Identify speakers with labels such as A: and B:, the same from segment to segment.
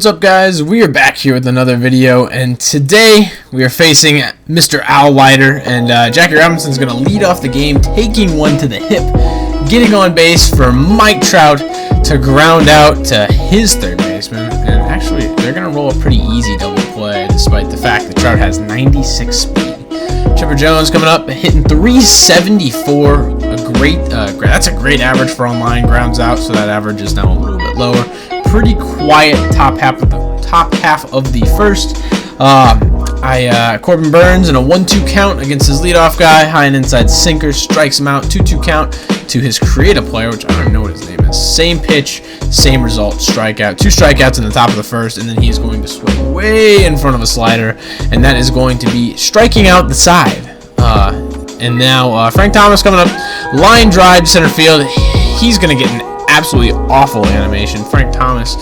A: What's up, guys? We are back here with another video, and today we are facing Mr. Al Leiter, and Jackie Robinson's going to lead off the game, taking one to the hip, getting on base for Mike Trout to ground out to his third baseman, and actually they're going to roll a pretty easy double play despite the fact that Trout has 96 speed. Chipper Jones coming up, hitting 374, that's a great average for online, grounds out, so that average is now a little bit lower. Pretty quiet top half of the first. Corbin Burns in a 1-2 count against his leadoff guy, high and inside sinker, strikes him out, 2-2 count to his creative player, which I don't even know what his name is. Same pitch, same result, strikeout, 2 strikeouts in the top of the first, and then he's going to swing way in front of a slider, and that is going to be striking out the side. And now Frank Thomas coming up, line drive to center field. He's going to get an absolutely awful animation. Frank Thomas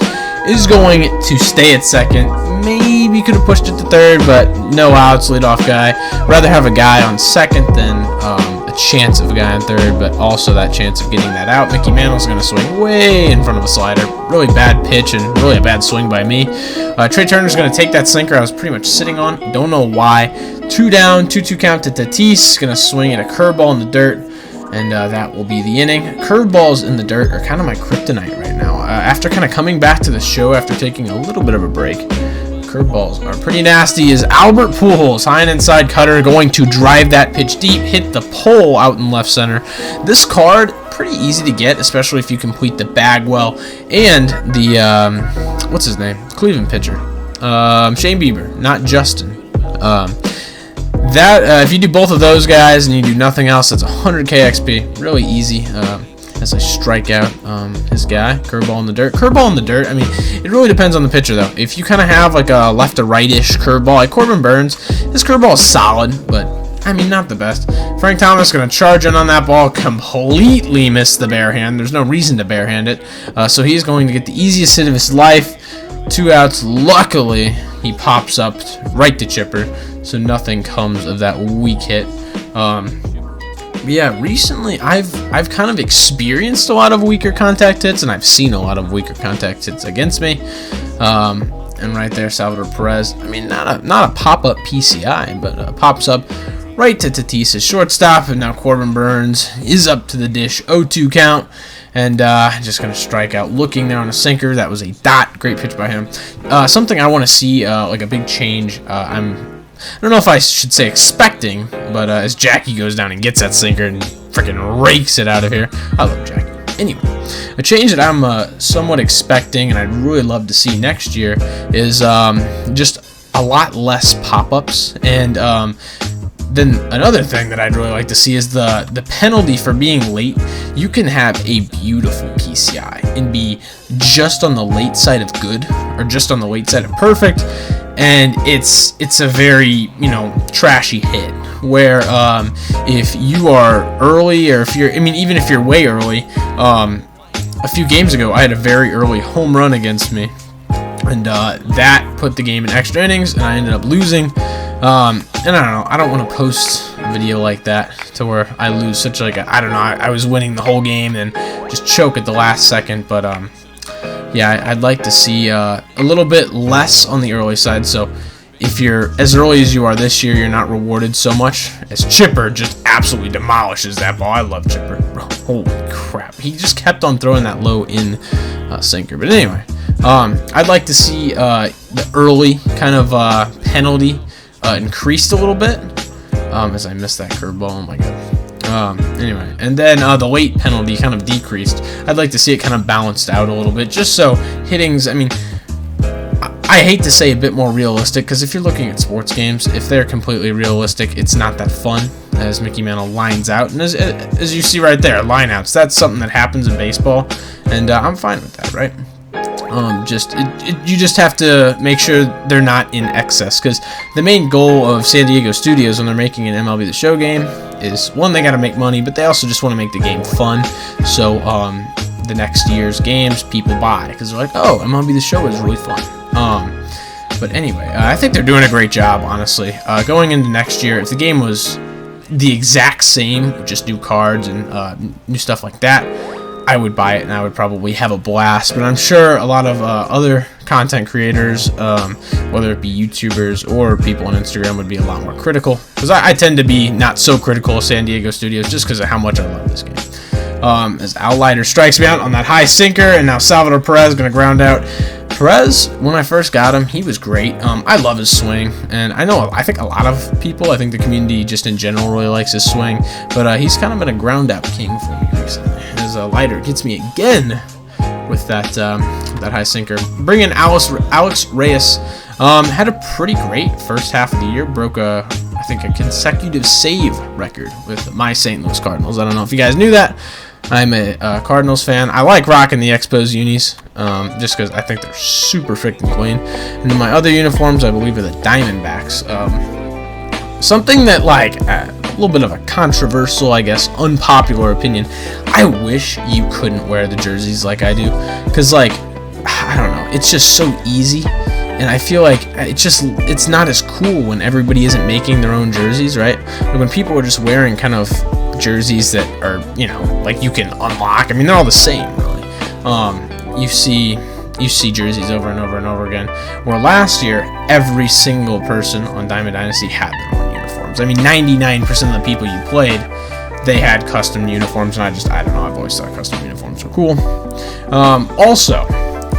A: is going to stay at second. Maybe could have pushed it to third, but no outs, leadoff guy. Rather have a guy on second than a chance of a guy on third, but also that chance of getting that out. Mickey Mantle's going to swing way in front of a slider. Really bad pitch and really a bad swing by me. Trey Turner's going to take that sinker I was pretty much sitting on. Don't know why. 2 down, 2-2 count to Tatis. Going to swing at a curveball in the dirt. And that will be the inning. Curveballs in the dirt are kind of my kryptonite right now. After kind of coming back to the show after taking a little bit of a break, curveballs are pretty nasty. Is Albert Pujols, high and inside cutter, going to drive that pitch deep, hit the pole out in left center. This card, pretty easy to get, especially if you complete the Bagwell and the, what's his name? Cleveland pitcher. Shane Bieber, not Justin. If you do both of those guys and you do nothing else, that's 100k XP. Really easy. As I strike out his guy. Curveball in the dirt. Curveball in the dirt, I mean, it really depends on the pitcher, though. If you kind of have like a left to right-ish curveball, like Corbin Burns, his curveball is solid, but I mean, not the best. Frank Thomas going to charge in on that ball, completely miss the bare hand. There's no reason to bare hand it. So he's going to get the easiest hit of his life. 2 outs. Luckily, he pops up right to Chipper, so nothing comes of that weak hit. Yeah, recently I've kind of experienced a lot of weaker contact hits, and I've seen a lot of weaker contact hits against me. And right there, Salvador Perez. I mean, not a pop-up PCI, but pops up right to Tatis' shortstop, and now Corbin Burns is up to the dish. 0-2 count. And just going to strike out, looking there on a sinker. That was a dot. Great pitch by him. Something I want to see, like a big change. I don't know if I should say expecting, but as Jackie goes down and gets that sinker and freaking rakes it out of here. I love Jackie. Anyway, a change that I'm somewhat expecting and I'd really love to see next year is just a lot less pop-ups. And then another thing that I'd really like to see is the penalty for being late. You can have a beautiful PCI and be just on the late side of good or just on the late side of perfect, and it's a very, trashy hit. Where if you are early, or even if you're way early, a few games ago I had a very early home run against me, and that put the game in extra innings, and I ended up losing. And I don't know, I don't want to post a video like that to where I lose such I was winning the whole game and just choke at the last second, but yeah, I'd like to see a little bit less on the early side. So if you're as early as you are this year, you're not rewarded so much, as Chipper just absolutely demolishes that ball. I love Chipper. Holy crap, he just kept on throwing that low in sinker. But anyway, I'd like to see the early kind of penalty increased a little bit, as I missed that curveball. Oh my god. Anyway, and then the late penalty kind of decreased. I'd like to see it kind of balanced out a little bit, just so hittings, I mean, I hate to say a bit more realistic, because if you're looking at sports games, if they're completely realistic, it's not that fun, as Mickey Mantle lines out, and as you see right there, lineouts, that's something that happens in baseball, and I'm fine with that, right? You just have to make sure they're not in excess, because the main goal of San Diego Studios when they're making an MLB The Show game is, one, they got to make money, but they also just want to make the game fun. So the next year's games people buy, because they're like, oh, MLB The Show is really fun. But anyway, I think they're doing a great job, honestly. Going into next year, if the game was the exact same, just new cards and new stuff like that, I would buy it and I would probably have a blast. But I'm sure a lot of other content creators, whether it be YouTubers or people on Instagram, would be a lot more critical, because I tend to be not so critical of San Diego Studios just because of how much I love this game. As Outlighter strikes me out on that high sinker, and now Salvador Perez going to ground out. Perez, when I first got him, he was great. I love his swing, and I think a lot of people, I think the community just in general really likes his swing, but he's kind of been a ground out king for me recently. As Lighter gets me again with that high sinker. Bring in Alex Reyes. Had a pretty great first half of the year. Broke I think a consecutive save record with my St. Louis Cardinals. I don't know if you guys knew that. I'm a Cardinals fan. I like rocking the Expos unis, just because I think they're super freaking clean. And then my other uniforms, I believe, are the Diamondbacks. Something that, like, a little bit of a controversial, I guess, unpopular opinion. I wish you couldn't wear the jerseys like I do, because, like, I don't know, it's just so easy. And I feel like it's not as cool when everybody isn't making their own jerseys, right? Like when people are just wearing kind of jerseys that are, like you can unlock. I mean, they're all the same, really. You see jerseys over and over and over again. Where last year, every single person on Diamond Dynasty had their own uniforms. I mean, 99% of the people you played, they had custom uniforms, and I don't know, I've always thought custom uniforms were cool. Also,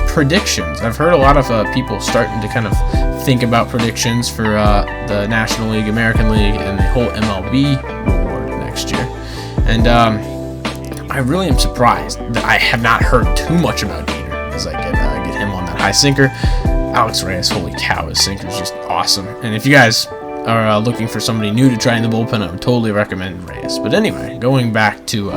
A: predictions. I've heard a lot of people starting to kind of think about predictions for the National League, American League, and the whole MLB reward next year. And I really am surprised that I have not heard too much about Jeter as I get him on that high sinker. Alex Reyes, holy cow, his sinker is just awesome. And if you guys are looking for somebody new to try in the bullpen, I would totally recommend Reyes. But anyway, going back to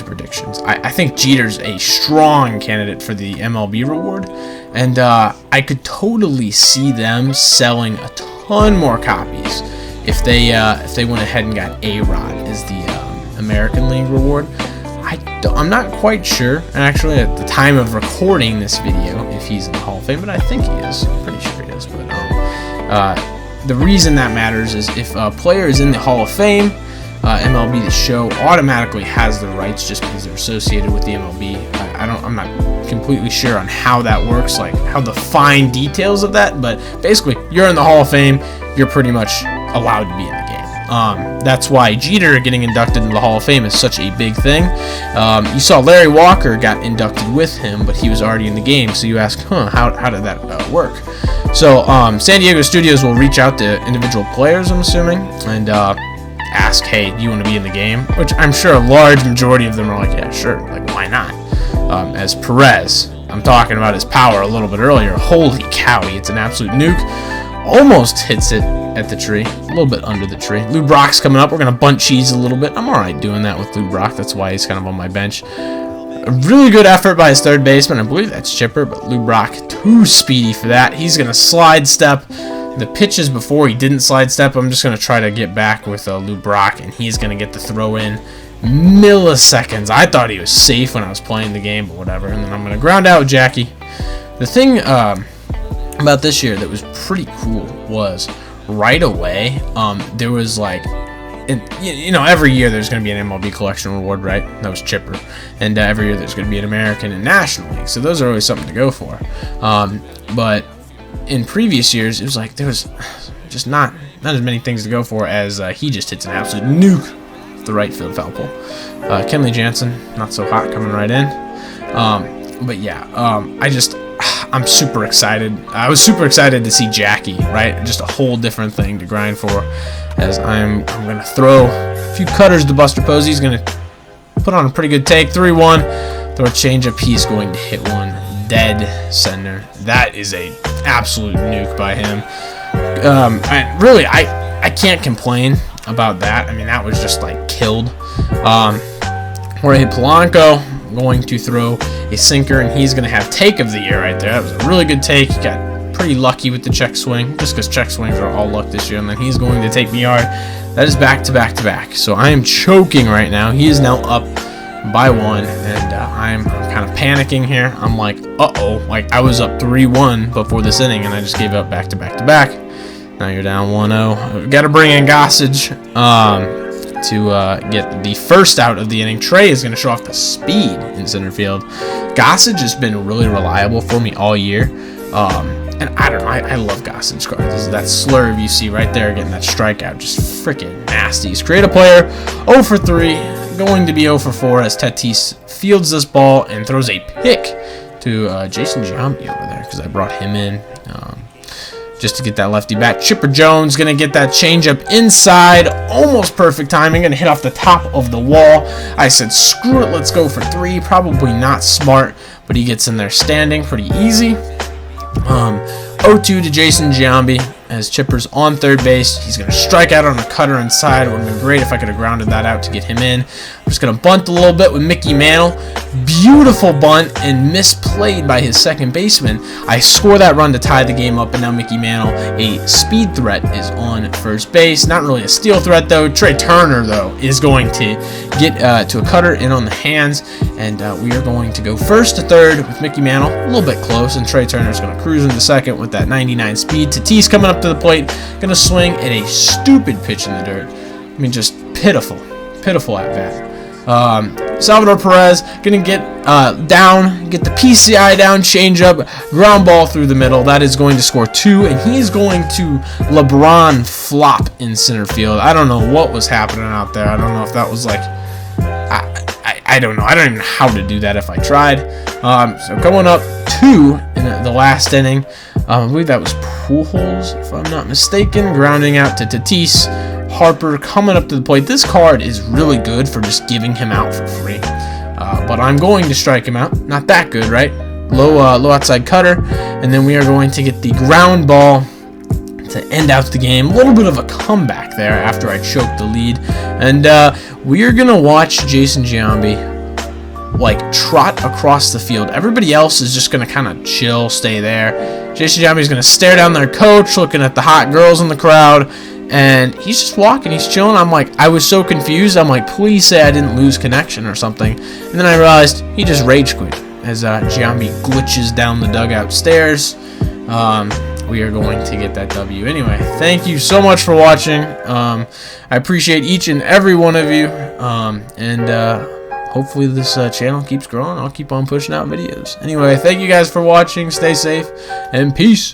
A: predictions, I think Jeter's a strong candidate for the MLB reward, and I could totally see them selling a ton more copies if they went ahead and got A-Rod as the American League reward. I'm not quite sure, actually, at the time of recording this video, if he's in the Hall of Fame, but I think he is. I'm pretty sure he is. But the reason that matters is if a player is in the Hall of Fame, MLB The Show automatically has the rights just because they're associated with the MLB. I'm not completely sure on how that works, like how the fine details of that, but basically, you're in the Hall of Fame, you're pretty much allowed to be in the game. That's why Jeter getting inducted into the Hall of Fame is such a big thing. You saw Larry Walker got inducted with him, but he was already in the game, so you ask, how did that work? So San Diego Studios will reach out to individual players, I'm assuming, and ask, hey, do you want to be in the game? Which I'm sure a large majority of them are like, yeah, sure, like, why not? As Perez, I'm talking about his power a little bit earlier. Holy cow, it's an absolute nuke. Almost hits it at the tree, a little bit under the tree. Lou Brock's coming up. We're going to bunt cheese a little bit. I'm all right doing that with Lou Brock. That's why he's kind of on my bench. A really good effort by his third baseman. I believe that's Chipper, but Lou Brock too speedy for that. He's going to slide step. The pitches before he didn't slide step, I'm just going to try to get back with Lou Brock, and he's going to get the throw in milliseconds. I thought he was safe when I was playing the game, but whatever. And then I'm going to ground out Jackie. The thing about this year that was pretty cool was right away, there was like, every year there's going to be an MLB collection reward, right? That was Chipper. And every year there's going to be an American and National League. So those are always something to go for. But in previous years, it was like there was just not as many things to go for as he just hits an absolute nuke with the right field foul pole. Kenley Jansen, not so hot, coming right in. But yeah, I'm super excited. I was super excited to see Jackie, right? Just a whole different thing to grind for. As I'm going to throw a few cutters to Buster Posey. He's going to put on a pretty good take. 3-1. Throw a changeup. He's going to hit one dead center. That is a absolute nuke by him. I can't complain about that. I mean, that was just like killed. Jorge Polanco going to throw a sinker, and he's going to have take of the year right there. That was a really good take. He got pretty lucky with the check swing, just because check swings are all luck this year. And then he's going to take the yard. That is back to back to back. So I am choking right now. He is now up by 1, and I'm kind of panicking here. I'm like, uh-oh. Like, I was up 3-1 before this inning, and I just gave up back to back to back. Now you're down 1-0. Got to bring in Gossage. to get the first out of the inning. TREA is going to show off the speed in center field. Gossage has been really reliable for me all year. And I don't know, I love Gossage cards. That slurve you see right there, getting that strikeout, just freaking nasty. He's create a player, 0 for 3, going to be 0 for 4 as Tatis fields this ball and throws a pick to Jason Giambi over there, because I brought him in just to get that lefty bat. Chipper Jones going to get that changeup inside, almost perfect timing, going to hit off the top of the wall. I said, screw it, let's go for 3. Probably not smart, but he gets in there standing pretty easy. 0-2 to Jason Giambi as Chipper's on third base. He's going to strike out on a cutter inside. It would have been great if I could have grounded that out to get him in. I'm just going to bunt a little bit with Mickey Mantle. Beautiful bunt and misplayed by his second baseman. I score that run to tie the game up, and now Mickey Mantle, a speed threat, is on first base. Not really a steal threat, though. Trey Turner, though, is going to get to a cutter in on the hands, and we are going to go first to third with Mickey Mantle. A little bit close, and Trey Turner is going to cruise into second with that 99 speed. Tatis coming up to the plate, going to swing at a stupid pitch in the dirt. I mean, just pitiful at bat. Salvador Perez going to get down, get the PCI down, changeup, ground ball through the middle. That is going to score 2, and he is going to LeBron flop in center field. I don't know what was happening out there. I don't know if that was like, I don't know. I don't even know how to do that if I tried. So going up 2 in the last inning. I believe that was Pujols, if I'm not mistaken, grounding out to Tatis. Harper coming up to the plate. This card is really good for just giving him out for free. But I'm going to strike him out. Not that good, right? Low outside cutter. And then we are going to get the ground ball to end out the game. A little bit of a comeback there after I choked the lead. And we are going to watch Jason Giambi like trot across the field. Everybody else is just going to kind of chill, stay there. Jason Giambi is going to stare down their coach, looking at the hot girls in the crowd. And he's just walking, he's chilling. I'm like, I was so confused. I'm like, please say I didn't lose connection or something. And then I realized he just rage quit as Giambi glitches down the dugout stairs. We are going to get that W. Anyway, thank you so much for watching. I appreciate each and every one of you. Hopefully this channel keeps growing. I'll keep on pushing out videos. Anyway, thank you guys for watching. Stay safe and peace.